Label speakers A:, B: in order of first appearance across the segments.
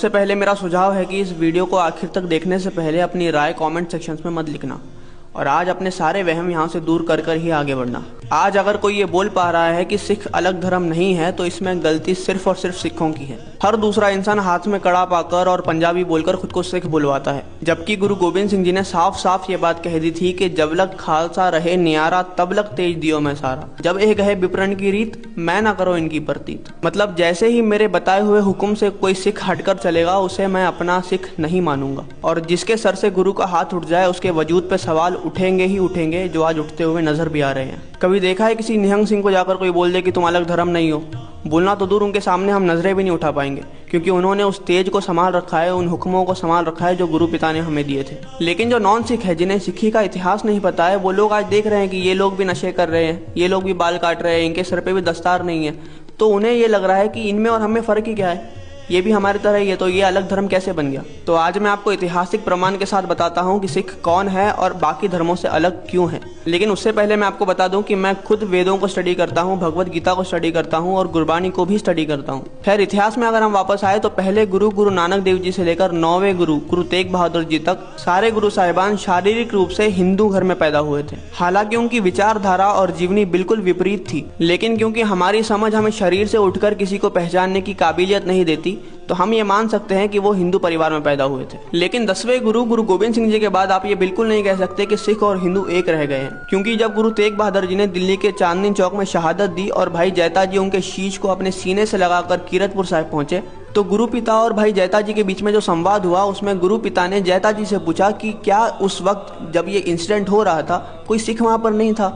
A: सबसे पहले मेरा सुझाव है कि इस वीडियो को आखिर तक देखने से पहले अपनी राय कमेंट सेक्शंस में मत लिखना और आज अपने सारे वहम यहाँ से दूर कर ही आगे बढ़ना। आज अगर कोई ये बोल पा रहा है कि सिख अलग धर्म नहीं है तो इसमें गलती सिर्फ और सिर्फ सिखों की है। हर दूसरा इंसान हाथ में कड़ा पाकर और पंजाबी बोलकर खुद को सिख बुलवाता है, जबकि गुरु गोबिंद सिंह जी ने साफ साफ ये बात कह दी थी कि जब लग खालसा रहे नियारा तब लग तेज दियो मैं सारा, जब यह कहे विप्रण की रीत मैं ना करो इनकी प्रतीत। मतलब जैसे ही मेरे बताए हुए हुक्म से कोई सिख हटकर चलेगा उसे मैं अपना सिख नहीं मानूंगा, और जिसके सर से गुरु का हाथ उठ जाए उसके वजूद पे सवाल उठेंगे ही उठेंगे, जो आज उठते हुए नजर भी आ रहे हैं। कभी देखा है किसी निहंग सिंह को जाकर कोई बोल दे कि तुम अलग धर्म नहीं हो? बोलना तो दूर, उनके सामने हम नजरें भी नहीं उठा पाएंगे, क्योंकि उन्होंने उस तेज को संभाल रखा है, उन हुक्मों को संभाल रखा है जो गुरु पिता ने हमें दिए थे। लेकिन जो नॉन सिख है, जिन्हें सिक्खी का इतिहास नहीं पता है, वो लोग आज देख रहे हैं कि ये लोग भी नशे कर रहे हैं, ये लोग भी बाल काट रहे हैं, इनके सर पे भी दस्तार नहीं है, तो उन्हें ये लग रहा है कि इनमें और हमें फर्क ही क्या है, ये भी हमारी तरह ही है, तो ये अलग धर्म कैसे बन गया। तो आज मैं आपको ऐतिहासिक प्रमाण के साथ बताता हूँ कि सिख कौन है और बाकी धर्मों से अलग क्यों है। लेकिन उससे पहले मैं आपको बता दूं कि मैं खुद वेदों को स्टडी करता हूँ, भगवत गीता को स्टडी करता हूँ और गुरबानी को भी स्टडी करता हूँ। खैर, इतिहास में अगर हम वापस आए तो पहले गुरु नानक देव जी से लेकर 9वें गुरु तेग बहादुर जी तक सारे गुरु साहिबान शारीरिक रूप से हिंदू घर में पैदा हुए थे। हालांकि उनकी विचारधारा और जीवनी बिल्कुल विपरीत थी, लेकिन क्योंकि हमारी समझ हमें शरीर से उठकर किसी को पहचानने की काबिलियत नहीं देती, तो हम ये मान सकते हैं कि वो हिंदू परिवार में पैदा हुए थे। लेकिन 10वें गुरु गोबिंद सिंह जी के बाद आप ये बिल्कुल नहीं कह सकते कि सिख और हिंदू एक रह गए हैं, क्योंकि जब गुरु तेग बहादुर जी ने दिल्ली के चांदनी चौक में शहादत दी और भाई जैता जी उनके शीश को अपने सीने से लगाकर कीरतपुर साहिब पहुंचे, तो गुरु पिता और भाई जैता जी के बीच में जो संवाद हुआ उसमें गुरु पिता ने जैता जी से पूछा कि क्या उस वक्त जब ये इंसिडेंट हो रहा था कोई सिख वहां पर नहीं था?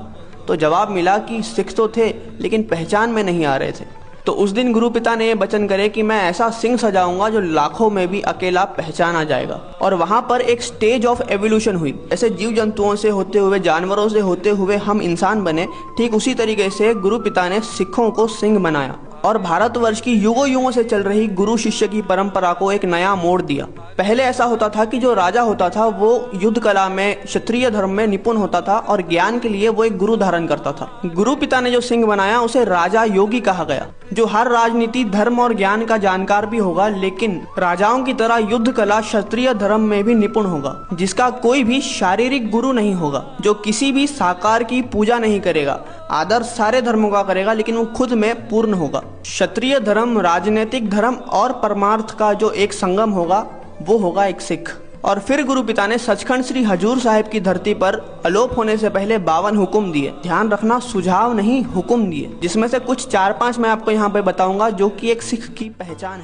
A: तो जवाब मिला कि सिख तो थे लेकिन पहचान में नहीं आ रहे थे। तो उस दिन गुरु पिता ने यह वचन करे कि मैं ऐसा सिंह सजाऊंगा जो लाखों में भी अकेला पहचाना जाएगा। और वहां पर एक स्टेज ऑफ एवोल्यूशन हुई। ऐसे जीव जंतुओं से होते हुए, जानवरों से होते हुए हम इंसान बने, ठीक उसी तरीके से गुरु पिता ने सिखों को सिंह बनाया और भारतवर्ष की युगों युगों से चल रही गुरु शिष्य की परंपरा को एक नया मोड़ दिया। पहले ऐसा होता था कि जो राजा होता था वो युद्ध कला में, क्षत्रिय धर्म में निपुण होता था और ज्ञान के लिए वो एक गुरु धारण करता था। गुरु पिता ने जो सिंह बनाया उसे राजा योगी कहा गया, जो हर राजनीति, धर्म और ज्ञान का जानकार भी होगा, लेकिन राजाओं की तरह युद्ध कला, क्षत्रिय धर्म में भी निपुण होगा, जिसका कोई भी शारीरिक गुरु नहीं होगा, जो किसी भी साकार की पूजा नहीं करेगा, आदर सारे धर्मों का करेगा लेकिन वो खुद में पूर्ण होगा। क्षत्रिय धर्म, राजनीतिक धर्म और परमार्थ का जो एक संगम होगा वो होगा एक सिख। और फिर गुरु पिता ने सचखंड श्री हजूर साहिब की धरती पर अलोप होने से पहले 52 हुक्म दिए। ध्यान रखना, सुझाव नहीं, हुक्म दिए, जिसमें से कुछ 4-5 मैं आपको यहाँ पे बताऊंगा जो कि एक सिख की पहचान है।